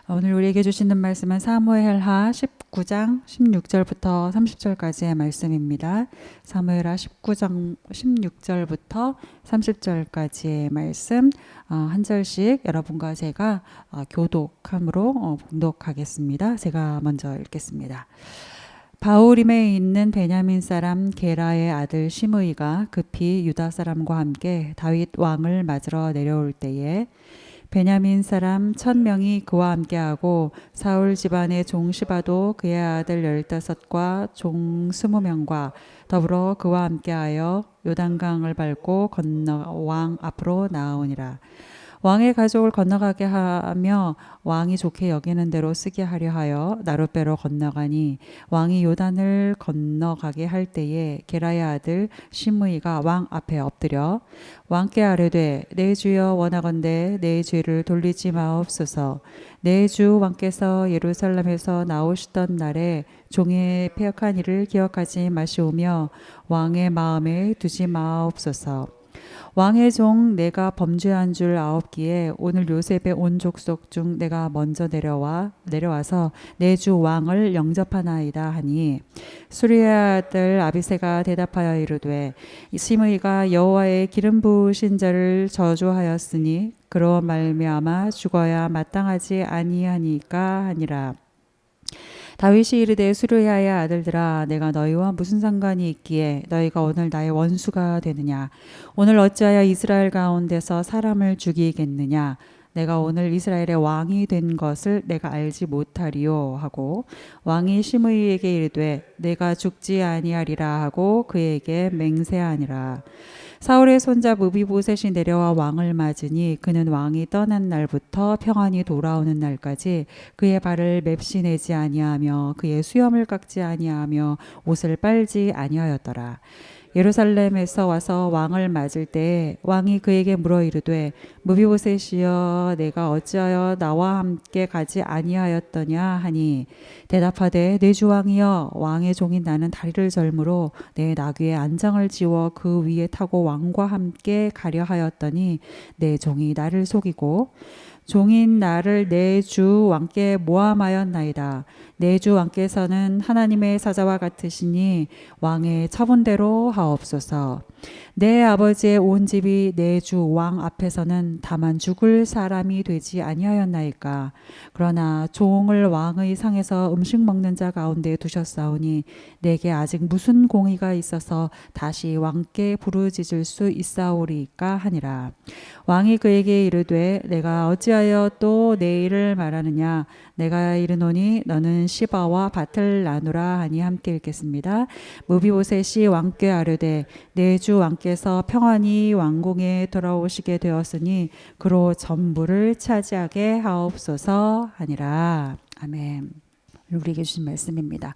오늘 우리에게 주시는 말씀은 사무엘하 19장 16절부터 30절까지의 말씀입니다. 사무엘하 19장 16절부터 30절까지의 말씀 한 절씩 여러분과 제가 교독함으로 봉독하겠습니다. 제가 먼저 읽겠습니다. 바후림에 있는 베냐민 사람 게라의 아들 시므이가 급히 유다 사람과 함께 다윗 왕을 맞으러 내려올 때에 베냐민 사람 1000명이 그와 함께하고 사울 집안의 종 시바도 그의 아들 15과 종 20명과 더불어 그와 함께하여 요단강을 밟고 건너 왕 앞으로 나아오니라. 왕의 가족을 건너가게 하며 왕이 좋게 여기는 대로 쓰게 하려 하여 나룻배로 건너가니 왕이 요단을 건너가게 할 때에 게라의 아들 시므이가 왕 앞에 엎드려 왕께 아뢰되 내 주여 원하건대 내 죄를 돌리지 마옵소서. 내 주 왕께서 예루살렘에서 나오시던 날에 종의 패역한 일을 기억하지 마시오며 왕의 마음에 두지 마옵소서. 왕의 종 내가 범죄한 줄 아옵기에 오늘 요셉의 온 족속 중 내가 먼저 내려와서 내 주 왕을 영접하나이다 하니 수리의 아들 아비새가 대답하여 이르되 시므이가 여호와의 기름 부으신 자를 저주하였으니 그로 말미암아 죽어야 마땅하지 아니하니까 하니라. 다윗이 이르되 수르야의 아들들아 내가 너희와 무슨 상관이 있기에 너희가 오늘 나의 원수가 되느냐. 오늘 어찌하여 이스라엘 가운데서 사람을 죽이겠느냐. 내가 오늘 이스라엘의 왕이 된 것을 내가 알지 못하리요 하고 왕이 시므이에게 이르되 내가 죽지 아니하리라 하고 그에게 맹세하니라. 사울의 손자 무비보셋이 내려와 왕을 맞으니 그는 왕이 떠난 날부터 평안히 돌아오는 날까지 그의 발을 맵시내지 아니하며 그의 수염을 깎지 아니하며 옷을 빨지 아니하였더라. 예루살렘에서 와서 왕을 맞을 때 왕이 그에게 물어 이르되 무비보셋이여 내가 어찌하여 나와 함께 가지 아니하였더냐 하니 대답하되 내 주 왕이여 왕의 종인 나는 다리를 절므로 내 나귀에 안장을 지워 그 위에 타고 왕과 함께 가려 하였더니 내 종이 나를 속이고 종인 나를 내 주 왕께 모함하였나이다. 내 주 왕께서는 하나님의 사자와 같으시니 왕의 처분대로 하옵소서. 내 아버지의 온 집이 내 주 왕 앞에서는 다만 죽을 사람이 되지 아니하였나이까. 그러나 종을 왕의 상에서 음식 먹는 자 가운데 두셨사오니 내게 아직 무슨 공의가 있어서 다시 왕께 부르짖을 수 있사오리까 하니라. 왕이 그에게 이르되 내가 어찌하여 또 내 일을 말하느냐. 내가 이르노니 너는 시바와 밭을 나누라 하니 함께 읽겠습니다. 무비보셋이 왕께 아뢰되 내 주 왕께서 평안히 왕궁에 돌아오시게 되었으니 그로 전부를 차지하게 하옵소서 하니라. 아멘. 우리에게 주신 말씀입니다.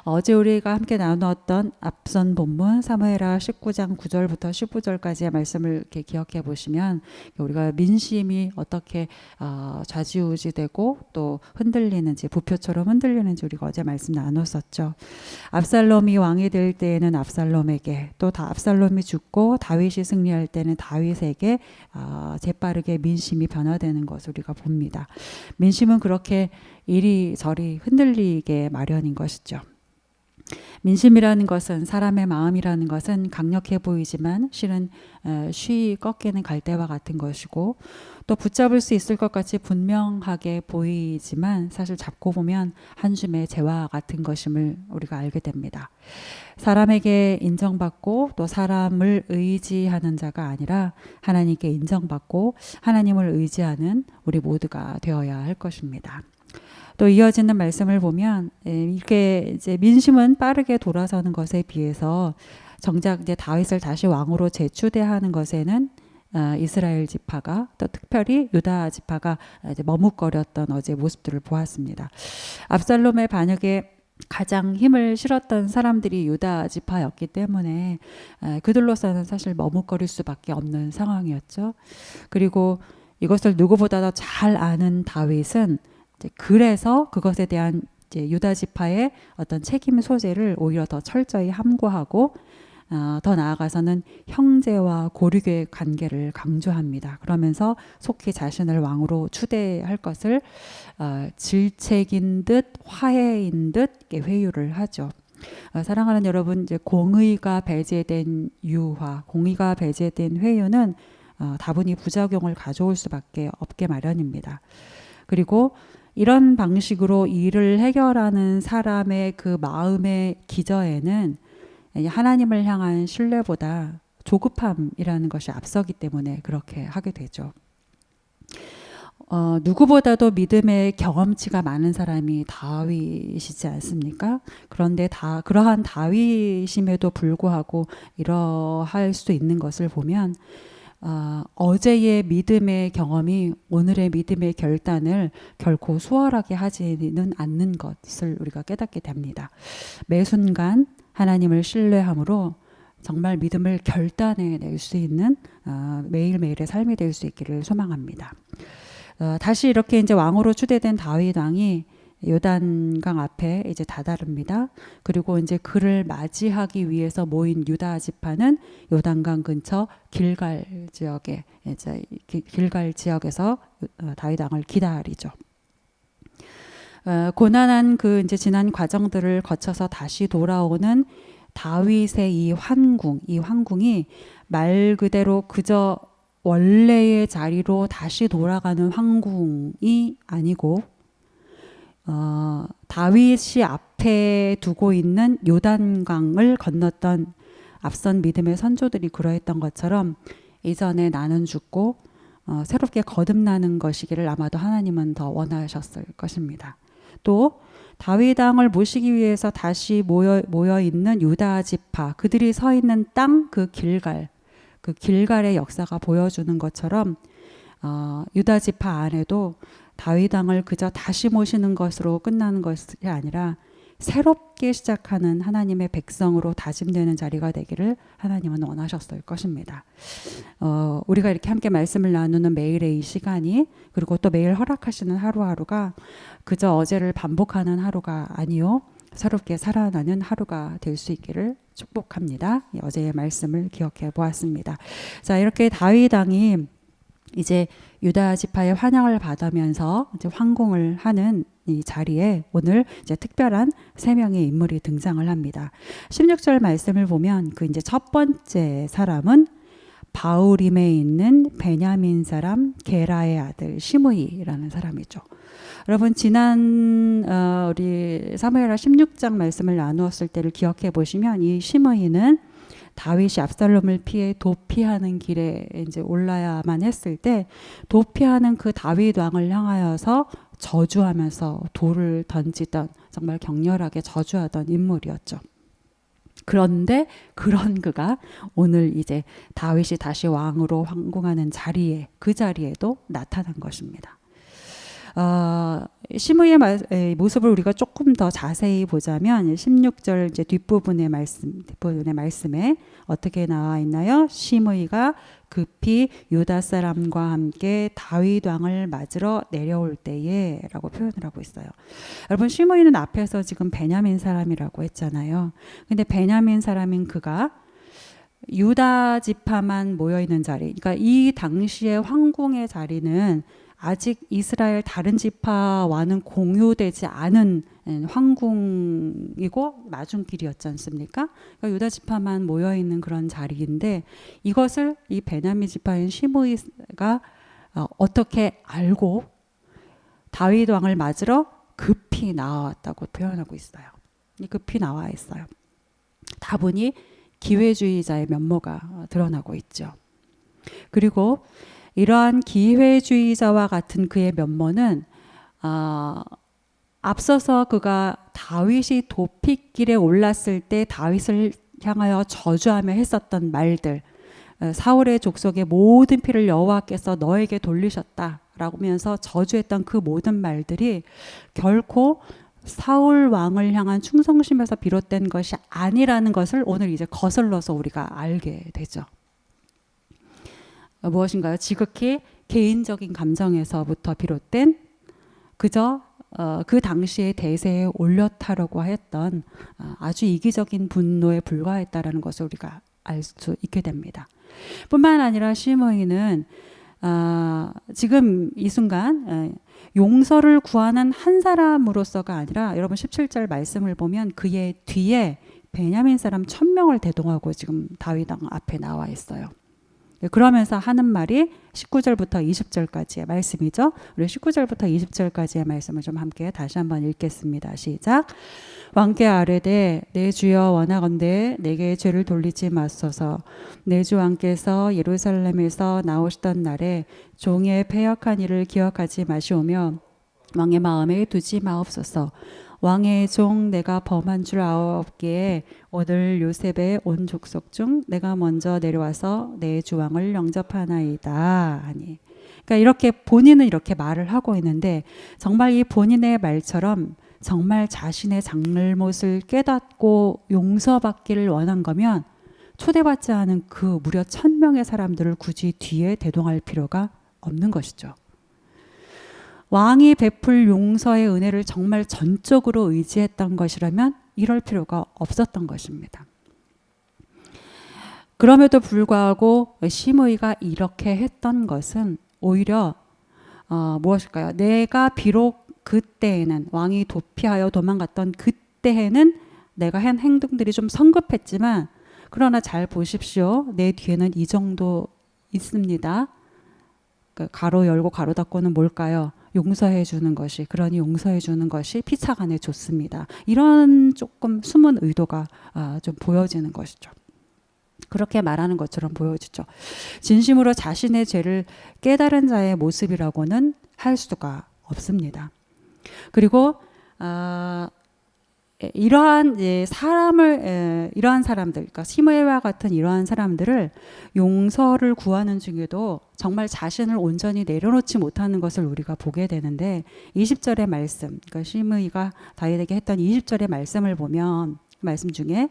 어제 우리가 함께 나누었던 앞선 본문 사무엘하 19장 9절부터 19절까지의 말씀을 이렇게 기억해 보시면 우리가 민심이 어떻게 좌지우지되고 또 흔들리는지 부표처럼 흔들리는지 우리가 어제 말씀 나눴었죠. 압살롬이 왕이 될 때에는 압살롬에게 또 압살롬이 죽고 다윗이 승리할 때는 다윗에게 재빠르게 민심이 변화되는 것을 우리가 봅니다. 민심은 그렇게 이리저리 흔들리게 마련인 것이죠. 민심이라는 것은 사람의 마음이라는 것은 강력해 보이지만 실은 쉬이 꺾이는 갈대와 같은 것이고 또 붙잡을 수 있을 것 같이 분명하게 보이지만 사실 잡고 보면 한 줌의 재와 같은 것임을 우리가 알게 됩니다. 사람에게 인정받고 또 사람을 의지하는 자가 아니라 하나님께 인정받고 하나님을 의지하는 우리 모두가 되어야 할 것입니다. 또 이어지는 말씀을 보면 이렇게 이제 민심은 빠르게 돌아서는 것에 비해서 정작 이제 다윗을 다시 왕으로 재추대하는 것에는 이스라엘 지파가 또 특별히 유다 지파가 이제 머뭇거렸던 어제 모습들을 보았습니다. 압살롬의 반역에 가장 힘을 실었던 사람들이 유다 지파였기 때문에 그들로서는 사실 머뭇거릴 수밖에 없는 상황이었죠. 그리고 이것을 누구보다도 잘 아는 다윗은 그래서 그것에 대한 이제 유다 지파의 어떤 책임 소재를 오히려 더 철저히 함구하고 더 나아가서는 형제와 고륙의 관계를 강조합니다. 그러면서 속히 자신을 왕으로 추대할 것을 질책인 듯 화해인 듯 회유를 하죠. 사랑하는 여러분, 이제 공의가 배제된 유화, 공의가 배제된 회유는 다분히 부작용을 가져올 수밖에 없게 마련입니다. 그리고 이런 방식으로 일을 해결하는 사람의 그 마음의 기저에는 하나님을 향한 신뢰보다 조급함이라는 것이 앞서기 때문에 그렇게 하게 되죠. 누구보다도 믿음의 경험치가 많은 사람이 다윗이지 않습니까? 그런데 그러한 다윗임에도 불구하고 이러할 수 있는 것을 보면 어제의 믿음의 경험이 오늘의 믿음의 결단을 결코 수월하게 하지는 않는 것을 우리가 깨닫게 됩니다. 매 순간 하나님을 신뢰함으로 정말 믿음을 결단해낼 수 있는 매일매일의 삶이 될 수 있기를 소망합니다. 다시 이렇게 이제 왕으로 추대된 다윗 왕이 요단강 앞에 이제 다다릅니다. 그리고 이제 그를 맞이하기 위해서 모인 유다 지파는 요단강 근처 길갈 지역에 이제 길갈 지역에서 다윗 왕을 기다리죠. 고난한 그 이제 지난 과정들을 거쳐서 다시 돌아오는 다윗의 이 황궁이 말 그대로 그저 원래의 자리로 다시 돌아가는 황궁이 아니고 다윗이 앞에 두고 있는 요단강을 건넜던 앞선 믿음의 선조들이 그러했던 것처럼 이전에 나는 죽고 새롭게 거듭나는 것이기를 아마도 하나님은 더 원하셨을 것입니다. 또 다윗 왕을 모시기 위해서 다시 모여 있는 유다 지파, 그들이 서 있는 땅, 그 길갈의 역사가 보여주는 것처럼 유다 지파 안에도 다윗 왕을 그저 다시 모시는 것으로 끝나는 것이 아니라 새롭게 시작하는 하나님의 백성으로 다짐되는 자리가 되기를 하나님은 원하셨을 것입니다. 우리가 이렇게 함께 말씀을 나누는 매일의 이 시간이, 그리고 또 매일 허락하시는 하루하루가 그저 어제를 반복하는 하루가 아니요, 새롭게 살아나는 하루가 될 수 있기를 축복합니다. 어제의 말씀을 기억해 보았습니다. 자, 이렇게 다윗 왕이 이제 유다 지파의 환영을 받으면서 이제 황궁을 하는 이 자리에 오늘 이제 특별한 세 명의 인물이 등장을 합니다. 16절 말씀을 보면 그 이제 첫 번째 사람은 바울임에 있는 베냐민 사람 게라의 아들 시므이라는 사람이죠. 여러분, 지난 우리 사무엘하 16장 말씀을 나누었을 때를 기억해 보시면 이 시므이는 다윗이 압살롬을 피해 도피하는 길에 이제 올라야만 했을 때 도피하는 그 다윗 왕을 향하여서 저주하면서 돌을 던지던, 정말 격렬하게 저주하던 인물이었죠. 그런데 그런 그가 오늘 이제 다윗이 다시 왕으로 황궁하는 자리에, 그 자리에도 나타난 것입니다. 시므이의 모습을 우리가 조금 더 자세히 보자면 16절 이제 뒷부분의 말씀에 어떻게 나와 있나요? 시므이가 급히 유다 사람과 함께 다윗 왕을 맞으러 내려올 때에라고 표현을 하고 있어요. 여러분, 시므이는 앞에서 지금 베냐민 사람이라고 했잖아요. 근데 베냐민 사람인 그가 유다 지파만 모여 있는 자리, 그러니까 이 당시의 황궁의 자리는 아직 이스라엘 다른 지파와는 공유되지 않은 황궁이고 마중길이었지 않습니까? 그러니까 유다 지파만 모여 있는 그런 자리인데, 이것을 이 베냐민 지파인 시므이가 어떻게 알고 다윗 왕을 맞으러 급히 나왔다고 표현하고 있어요. 급히 나와 있어요. 다분히 기회주의자의 면모가 드러나고 있죠. 그리고 이러한 기회주의자와 같은 그의 면모는 앞서서 그가 다윗이 도피길에 올랐을 때 다윗을 향하여 저주하며 했었던 말들, 사울의 족속의 모든 피를 여호와께서 너에게 돌리셨다라고 하면서 저주했던 그 모든 말들이 결코 사울 왕을 향한 충성심에서 비롯된 것이 아니라는 것을 오늘 이제 거슬러서 우리가 알게 되죠. 무엇인가요? 지극히 개인적인 감정에서부터 비롯된 그저 그 당시에 대세에 올려타려고 했던 아주 이기적인 분노에 불과했다라는 것을 우리가 알 수 있게 됩니다. 뿐만 아니라 시므이는 지금 이 순간 용서를 구하는 한 사람으로서가 아니라 여러분 17절 말씀을 보면 그의 뒤에 베냐민 사람 1000명을 대동하고 지금 다윗 왕 앞에 나와 있어요. 그러면서 하는 말이 19절부터 20절까지의 말씀이죠. 우리 19절부터 20절까지의 말씀을 좀 함께 다시 한번 읽겠습니다. 시작. 왕께 아뢰되 내 주여 원하건대 내게 죄를 돌리지 마소서. 내 주 왕께서 예루살렘에서 나오시던 날에 종의 패역한 일을 기억하지 마시오며 왕의 마음에 두지 마옵소서. 왕의 종 내가 범한 줄 아옵기에 오늘 요셉의 온 족속 중 내가 먼저 내려와서 내 주왕을 영접하나이다 하니. 그러니까 이렇게 본인은 이렇게 말을 하고 있는데 정말 이 본인의 말처럼 정말 자신의 잘못을 깨닫고 용서받기를 원한 거면 초대받지 않은 그 무려 1000명의 사람들을 굳이 뒤에 대동할 필요가 없는 것이죠. 왕이 베풀 용서의 은혜를 정말 전적으로 의지했던 것이라면 이럴 필요가 없었던 것입니다. 그럼에도 불구하고 시므이가 이렇게 했던 것은 오히려 무엇일까요? 내가 비록 그때에는 왕이 도피하여 도망갔던 그때에는 내가 한 행동들이 좀 성급했지만 그러나 잘 보십시오. 내 뒤에는 이 정도 있습니다. 가로 열고 가로 닫고는 뭘까요? 용서해 주는 것이, 그러니 용서해 주는 것이 피차간에 좋습니다. 이런 조금 숨은 의도가 좀 보여지는 것이죠. 그렇게 말하는 것처럼 보여지죠. 진심으로 자신의 죄를 깨달은 자의 모습이라고는 할 수가 없습니다. 그리고 이러한 이러한 사람들, 그러니까 시므이와 같은 이러한 사람들을 용서를 구하는 중에도 정말 자신을 온전히 내려놓지 못하는 것을 우리가 보게 되는데 20절의 말씀, 그러니까 시므이가 다윗에게 했던 20절의 말씀을 보면 말씀 중에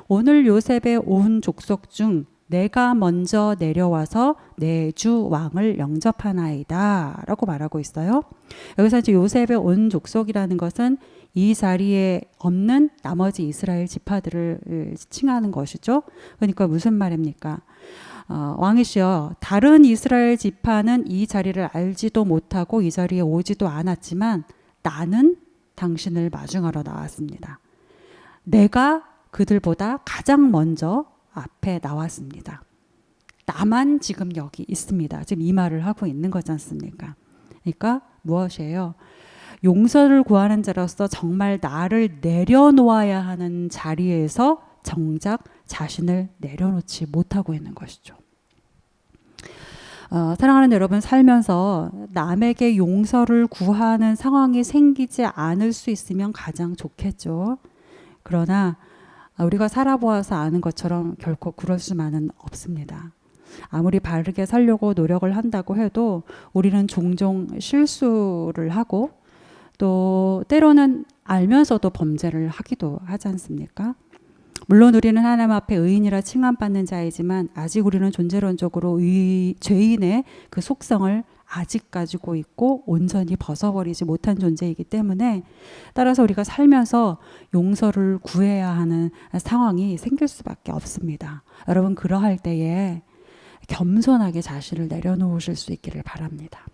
오늘 요셉의 온 족속 중 내가 먼저 내려와서 내 주 왕을 영접하나이다 라고 말하고 있어요. 여기서 이제 요셉의 온 족속이라는 것은 이 자리에 없는 나머지 이스라엘 지파들을 칭하는 것이죠. 그러니까 무슨 말입니까? 왕이시여, 다른 이스라엘 지파는 이 자리를 알지도 못하고 이 자리에 오지도 않았지만 나는 당신을 마중하러 나왔습니다. 내가 그들보다 가장 먼저 앞에 나왔습니다. 나만 지금 여기 있습니다. 지금 이 말을 하고 있는 거지 않습니까? 그러니까 무엇이에요? 용서를 구하는 자로서 정말 나를 내려놓아야 하는 자리에서 정작 자신을 내려놓지 못하고 있는 것이죠. 사랑하는 여러분, 살면서 남에게 용서를 구하는 상황이 생기지 않을 수 있으면 가장 좋겠죠. 그러나 우리가 살아보아서 아는 것처럼 결코 그럴 수만은 없습니다. 아무리 바르게 살려고 노력을 한다고 해도 우리는 종종 실수를 하고 또 때로는 알면서도 범죄를 하기도 하지 않습니까? 물론 우리는 하나님 앞에 의인이라 칭함받는 자이지만 아직 우리는 존재론적으로 죄인의 그 속성을 아직 가지고 있고 온전히 벗어버리지 못한 존재이기 때문에 따라서 우리가 살면서 용서를 구해야 하는 상황이 생길 수밖에 없습니다. 여러분, 그러할 때에 겸손하게 자신을 내려놓으실 수 있기를 바랍니다.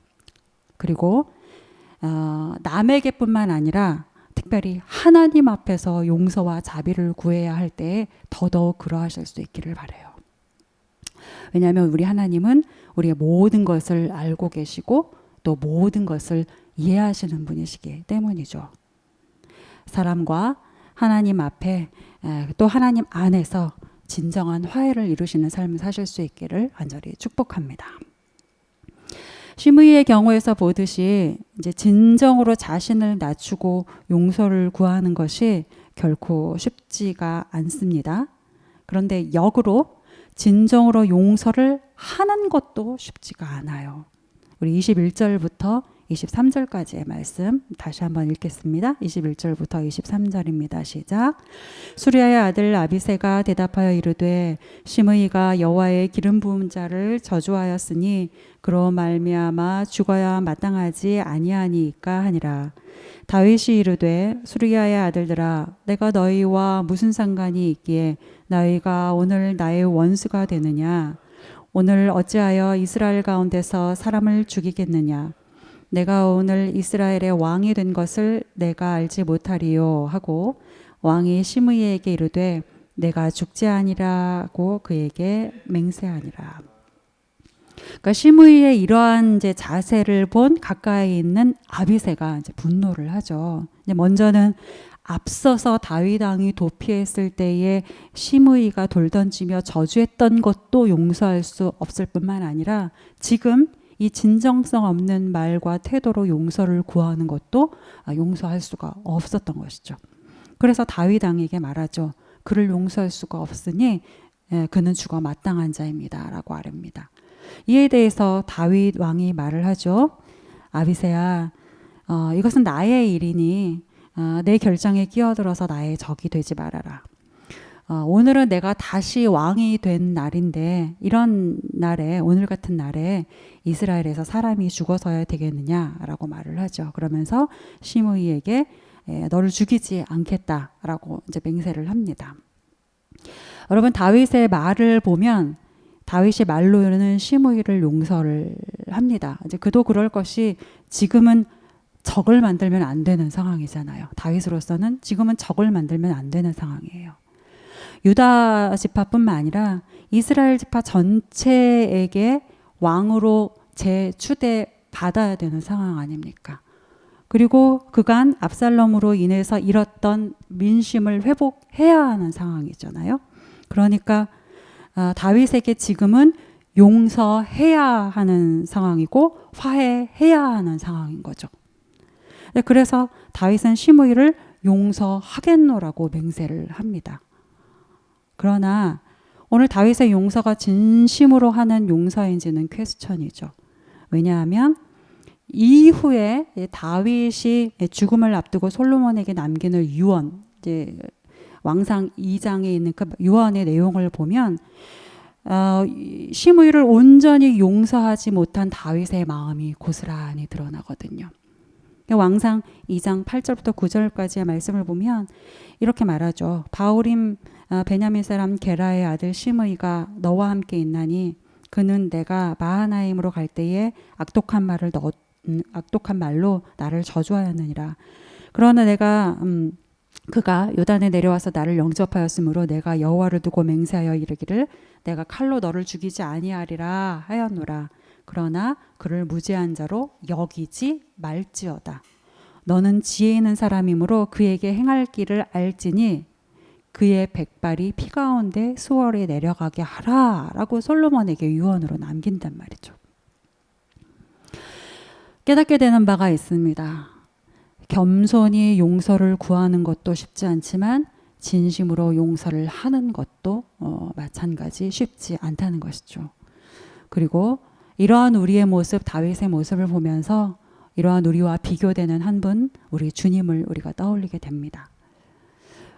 그리고 남에게뿐만 아니라 특별히 하나님 앞에서 용서와 자비를 구해야 할 때에 더더욱 그러하실 수 있기를 바라요. 왜냐하면 우리 하나님은 우리의 모든 것을 알고 계시고 또 모든 것을 이해하시는 분이시기 때문이죠. 사람과 하나님 앞에 또 하나님 안에서 진정한 화해를 이루시는 삶을 사실 수 있기를 간절히 축복합니다. 시므이의 경우에서 보듯이 이제 진정으로 자신을 낮추고 용서를 구하는 것이 결코 쉽지가 않습니다. 그런데 역으로 진정으로 용서를 하는 것도 쉽지가 않아요. 우리 21절부터 23절까지의 말씀 다시 한번 읽겠습니다. 21절부터 23절입니다. 시작. 수리아의 아들 아비새가 대답하여 이르되 시므이가 여호와의 기름 부은 자를 저주하였으니 그로 말미암아 죽어야 마땅하지 아니하니이까 하니라. 다윗이 이르되 수리아의 아들들아 내가 너희와 무슨 상관이 있기에 너희가 오늘 나의 원수가 되느냐. 오늘 어찌하여 이스라엘 가운데서 사람을 죽이겠느냐. 내가 오늘 이스라엘의 왕이 된 것을 내가 알지 못하리요 하고 왕이 시므이에게 이르되 내가 죽지 아니라고 그에게 맹세하니라. 그러니까 시므이의 이러한 이제 자세를 본 가까이 있는 아비새가 이제 분노를 하죠. 먼저는 앞서서 다윗 왕이 도피했을 때에 시므이가 돌 던지며 저주했던 것도 용서할 수 없을 뿐만 아니라 지금 이 진정성 없는 말과 태도로 용서를 구하는 것도 용서할 수가 없었던 것이죠. 그래서 다윗 왕에게 말하죠. 그를 용서할 수가 없으니 그는 죽어 마땅한 자입니다 라고 아뢰입니다. 이에 대해서 다윗 왕이 말을 하죠. 아비새야, 이것은 나의 일이니 내 결정에 끼어들어서 나의 적이 되지 말아라. 오늘은 내가 다시 왕이 된 날인데 이런 날에, 오늘 같은 날에 이스라엘에서 사람이 죽어서야 되겠느냐라고 말을 하죠. 그러면서 시므이에게 너를 죽이지 않겠다라고 이제 맹세를 합니다. 여러분, 다윗의 말을 보면 다윗이 말로는 시므이를 용서를 합니다. 이제 그도 그럴 것이 지금은 적을 만들면 안 되는 상황이잖아요. 다윗으로서는 지금은 적을 만들면 안 되는 상황이에요. 유다 지파뿐만 아니라 이스라엘 지파 전체에게 왕으로 재추대 받아야 되는 상황 아닙니까? 그리고 그간 압살롬으로 인해서 잃었던 민심을 회복해야 하는 상황이잖아요. 그러니까 다윗에게 지금은 용서해야 하는 상황이고 화해해야 하는 상황인 거죠. 그래서 다윗은 시므이를 용서하겠노라고 맹세를 합니다. 그러나 오늘 다윗의 용서가 진심으로 하는 용서인지는 퀘스천이죠. 왜냐하면 이후에 다윗이 죽음을 앞두고 솔로몬에게 남기는 유언, 이제 왕상 2장에 있는 그 유언의 내용을 보면 시므이를 온전히 용서하지 못한 다윗의 마음이 고스란히 드러나거든요. 왕상 2장 8절부터 9절까지의 말씀을 보면 이렇게 말하죠. 바울임 베냐민 사람 게라의 아들 시므이가 너와 함께 있나니 그는 내가 마하나임으로 갈 때에 악독한 말로 나를 저주하였느니라. 그러나 내가 그가 요단에 내려와서 나를 영접하였으므로 내가 여호와를 두고 맹세하여 이르기를 내가 칼로 너를 죽이지 아니하리라 하였노라. 그러나 그를 무죄한 자로 여기지 말지어다. 너는 지혜 있는 사람이므로 그에게 행할 길을 알지니 그의 백발이 피 가운데 수월에 내려가게 하라 라고 솔로몬에게 유언으로 남긴단 말이죠. 깨닫게 되는 바가 있습니다. 겸손히 용서를 구하는 것도 쉽지 않지만 진심으로 용서를 하는 것도 마찬가지 쉽지 않다는 것이죠. 그리고 이러한 우리의 모습, 다윗의 모습을 보면서 이러한 우리와 비교되는 한 분, 우리 주님을 우리가 떠올리게 됩니다.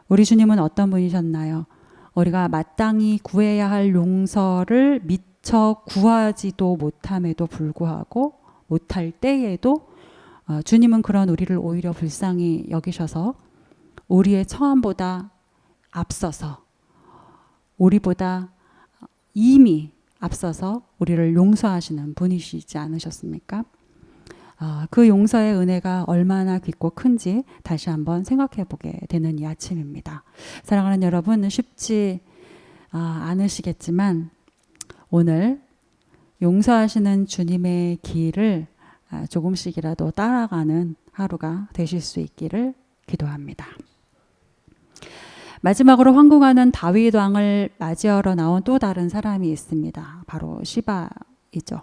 우리 주님은 어떤 분이셨나요? 우리가 마땅히 구해야 할 용서를 미처 구하지도 못함에도 불구하고 못할 때에도 주님은 그런 우리를 오히려 불쌍히 여기셔서 우리의 처함보다 앞서서 우리보다 이미 앞서서 우리를 용서하시는 분이시지 않으셨습니까? 그 용서의 은혜가 얼마나 깊고 큰지 다시 한번 생각해 보게 되는 이 아침입니다. 사랑하는 여러분, 쉽지 않으시겠지만 오늘 용서하시는 주님의 길을 조금씩이라도 따라가는 하루가 되실 수 있기를 기도합니다. 마지막으로 황궁하는 다윗 왕을 맞이하러 나온 또 다른 사람이 있습니다. 바로 시바이죠.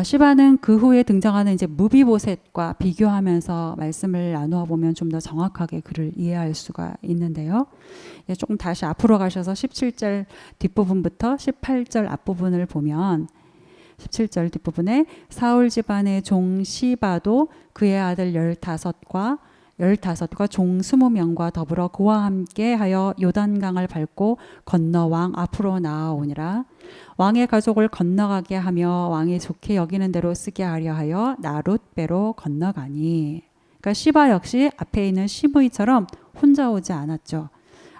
시바는 그 후에 등장하는 이제 무비보셋과 비교하면서 말씀을 나누어 보면 좀 더 정확하게 그를 이해할 수가 있는데요. 조금 다시 앞으로 가셔서 17절 뒷부분부터 18절 앞부분을 보면 17절 뒷부분에 사울 집안의 종 시바도 그의 아들 15과 종 20명과 더불어 그와 함께 하여 요단강을 밟고 건너 왕 앞으로 나아오니라. 왕의 가족을 건너가게 하며 왕이 좋게 여기는 대로 쓰게 하려 하여 나룻배로 건너가니. 그러니까 시바 역시 앞에 있는 시므이처럼 혼자 오지 않았죠.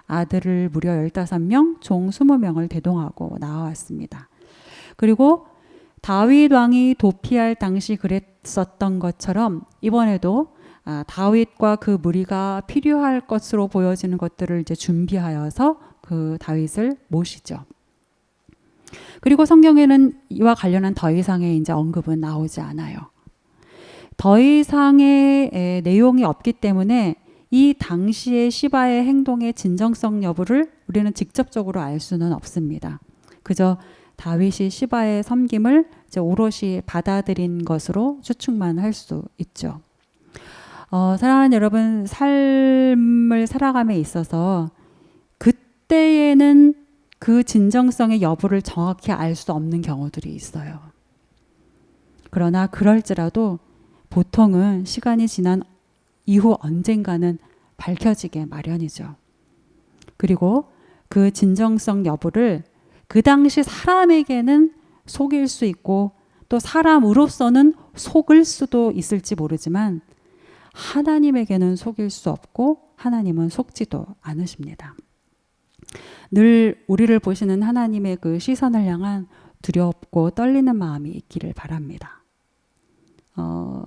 아들을 무려 15명, 종 20명을 대동하고 나왔습니다. 그리고 다윗 왕이 도피할 당시 그랬었던 것처럼 이번에도 다윗과 그 무리가 필요할 것으로 보여지는 것들을 이제 준비하여서 그 다윗을 모시죠. 그리고 성경에는 이와 관련한 더 이상의 이제 언급은 나오지 않아요. 더 이상의 내용이 없기 때문에 이 당시의 시바의 행동의 진정성 여부를 우리는 직접적으로 알 수는 없습니다. 그저 다윗이 시바의 섬김을 이제 오롯이 받아들인 것으로 추측만 할 수 있죠. 사랑하는 여러분, 삶을 살아감에 있어서 그때에는 그 진정성의 여부를 정확히 알 수 없는 경우들이 있어요. 그러나 그럴지라도 보통은 시간이 지난 이후 언젠가는 밝혀지게 마련이죠. 그리고 그 진정성 여부를 그 당시 사람에게는 속일 수 있고 또 사람으로서는 속을 수도 있을지 모르지만 하나님에게는 속일 수 없고 하나님은 속지도 않으십니다. 늘 우리를 보시는 하나님의 그 시선을 향한 두렵고 떨리는 마음이 있기를 바랍니다.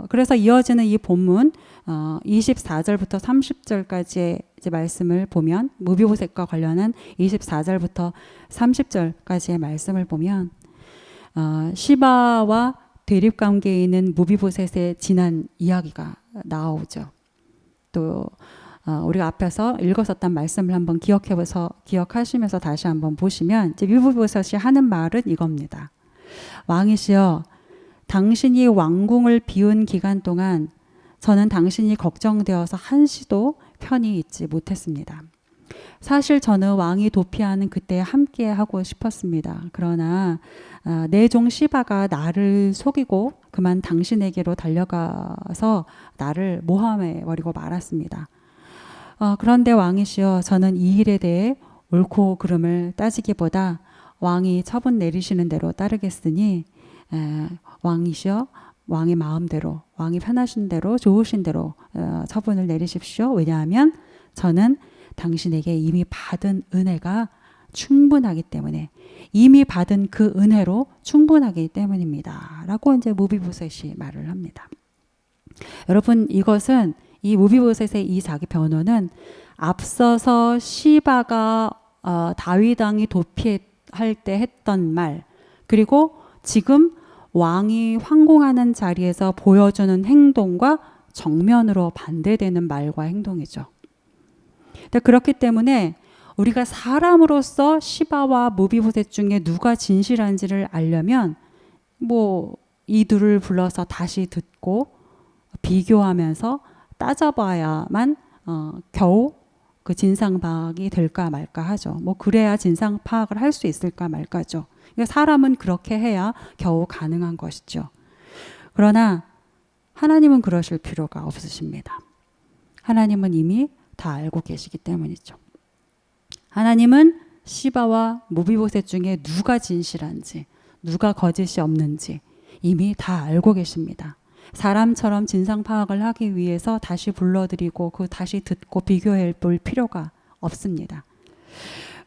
그래서 이어지는 이 본문 24절부터 30절까지의 이제 말씀을 보면 무비보셋과 관련한 24절부터 30절까지의 말씀을 보면 시바와 대립관계에 있는 무비보셋의 지난 이야기가 나오죠. 또 우리가 앞에서 읽었었던 말씀을 한번 기억하시면서 다시 한번 보시면 이제 무비보셋이 하는 말은 이겁니다. 왕이시여, 당신이 왕궁을 비운 기간 동안 저는 당신이 걱정되어서 한시도 편히 있지 못했습니다. 사실 저는 왕이 도피하는 그때 함께 하고 싶었습니다. 그러나 내 종 시바가 나를 속이고 그만 당신에게로 달려가서 나를 모함해 버리고 말았습니다. 그런데 왕이시여, 저는 이 일에 대해 옳고 그름을 따지기보다 왕이 처분 내리시는 대로 따르겠으니 왕이시여, 왕의 마음대로, 왕이 편하신 대로, 좋으신 대로 처분을 내리십시오. 왜냐하면 저는 당신에게 이미 받은 은혜가 충분하기 때문에, 이미 받은 그 은혜로 충분하기 때문입니다. 라고 이제 무비보셋이 말을 합니다. 여러분, 이것은 이 무비보셋의 이 자기 변호는 앞서서 시바가 다윗 왕이 도피할 때 했던 말, 그리고 지금 왕이 황공하는 자리에서 보여주는 행동과 정면으로 반대되는 말과 행동이죠. 그렇기 때문에 우리가 사람으로서 시바와 무비보셋 중에 누가 진실한지를 알려면 이 둘을 불러서 다시 듣고 비교하면서 따져봐야만 겨우 그 진상 파악이 될까 말까 하죠. 그래야 진상 파악을 할 수 있을까 말까죠. 그러니까 사람은 그렇게 해야 겨우 가능한 것이죠. 그러나 하나님은 그러실 필요가 없으십니다. 하나님은 이미 다 알고 계시기 때문이죠. 하나님은 시바와 무비보셋 중에 누가 진실한지, 누가 거짓이 없는지 이미 다 알고 계십니다. 사람처럼 진상 파악을 하기 위해서 다시 불러드리고 다시 듣고 비교해 볼 필요가 없습니다.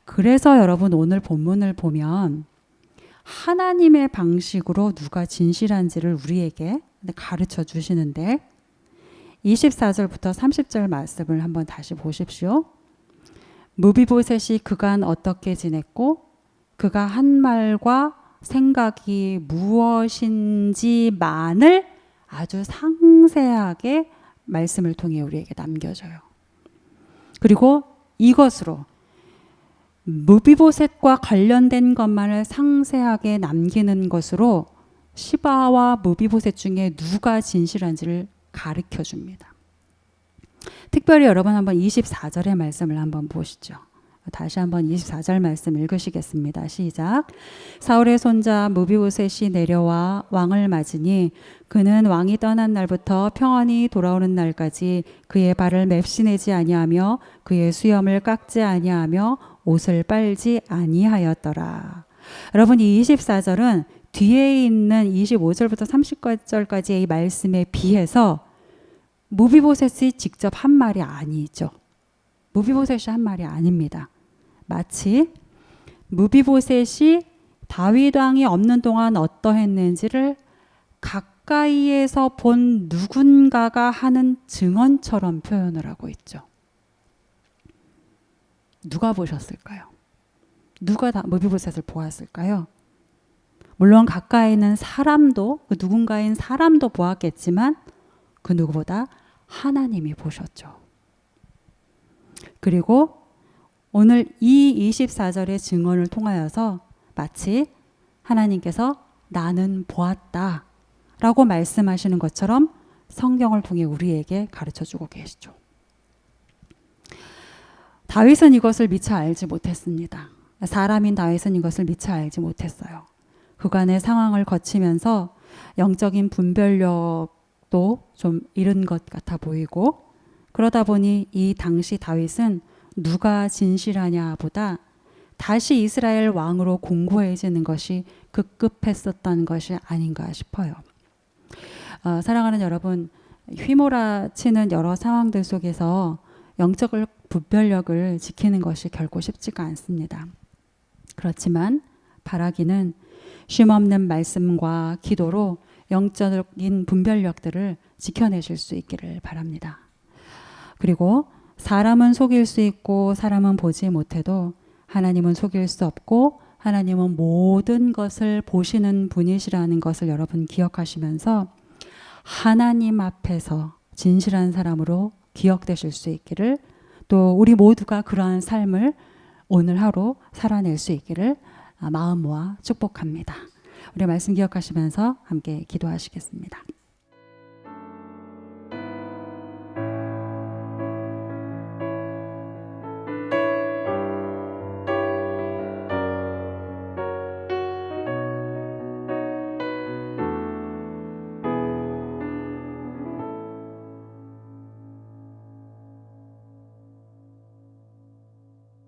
그래서 여러분, 오늘 본문을 보면 하나님의 방식으로 누가 진실한지를 우리에게 가르쳐 주시는데 24절부터 30절 말씀을 한번 다시 보십시오. 무비보셋이 그간 어떻게 지냈고 그가 한 말과 생각이 무엇인지만을 아주 상세하게 말씀을 통해 우리에게 남겨줘요. 그리고 이것으로 무비보셋과 관련된 것만을 상세하게 남기는 것으로 시바와 무비보셋 중에 누가 진실한지를 가르쳐 줍니다. 특별히 여러분 한번 24절의 말씀을 한번 보시죠. 다시 한번 24절 말씀 읽으시겠습니다. 시작. 사울의 손자 무비보셋이 내려와 왕을 맞으니 그는 왕이 떠난 날부터 평안히 돌아오는 날까지 그의 발을 맵시내지 아니하며 그의 수염을 깎지 아니하며 옷을 빨지 아니하였더라. 여러분, 이 24절은 뒤에 있는 25절부터 30절까지의 이 말씀에 비해서 무비보셋이 직접 한 말이 아니죠. 무비보셋이 한 말이 아닙니다. 마치 무비보셋이 다윗 왕이 없는 동안 어떠했는지를 가까이에서 본 누군가가 하는 증언처럼 표현을 하고 있죠. 누가 보셨을까요? 누가 무비보셋을 보았을까요? 물론 가까이 있는 사람도, 그 누군가인 사람도 보았겠지만 그 누구보다 하나님이 보셨죠. 그리고 오늘 이 24절의 증언을 통하여서 마치 하나님께서 나는 보았다 라고 말씀하시는 것처럼 성경을 통해 우리에게 가르쳐주고 계시죠. 다윗은 이것을 미처 알지 못했습니다. 사람인 다윗은 이것을 미처 알지 못했어요. 그간의 상황을 거치면서 영적인 분별력도 좀 잃은 것 같아 보이고, 그러다 보니 이 당시 다윗은 누가 진실하냐 보다 다시 이스라엘 왕으로 공고해지는 것이 급급했었던 것이 아닌가 싶어요. 사랑하는 여러분, 휘몰아치는 여러 상황들 속에서 영적 분별력을 지키는 것이 결코 쉽지가 않습니다. 그렇지만 바라기는 쉼없는 말씀과 기도로 영적인 분별력들을 지켜내실 수 있기를 바랍니다. 그리고 사람은 속일 수 있고 사람은 보지 못해도 하나님은 속일 수 없고 하나님은 모든 것을 보시는 분이시라는 것을 여러분 기억하시면서 하나님 앞에서 진실한 사람으로 기억되실 수 있기를, 또 우리 모두가 그러한 삶을 오늘 하루 살아낼 수 있기를 마음 모아 축복합니다. 우리 말씀 기억하시면서 함께 기도하시겠습니다.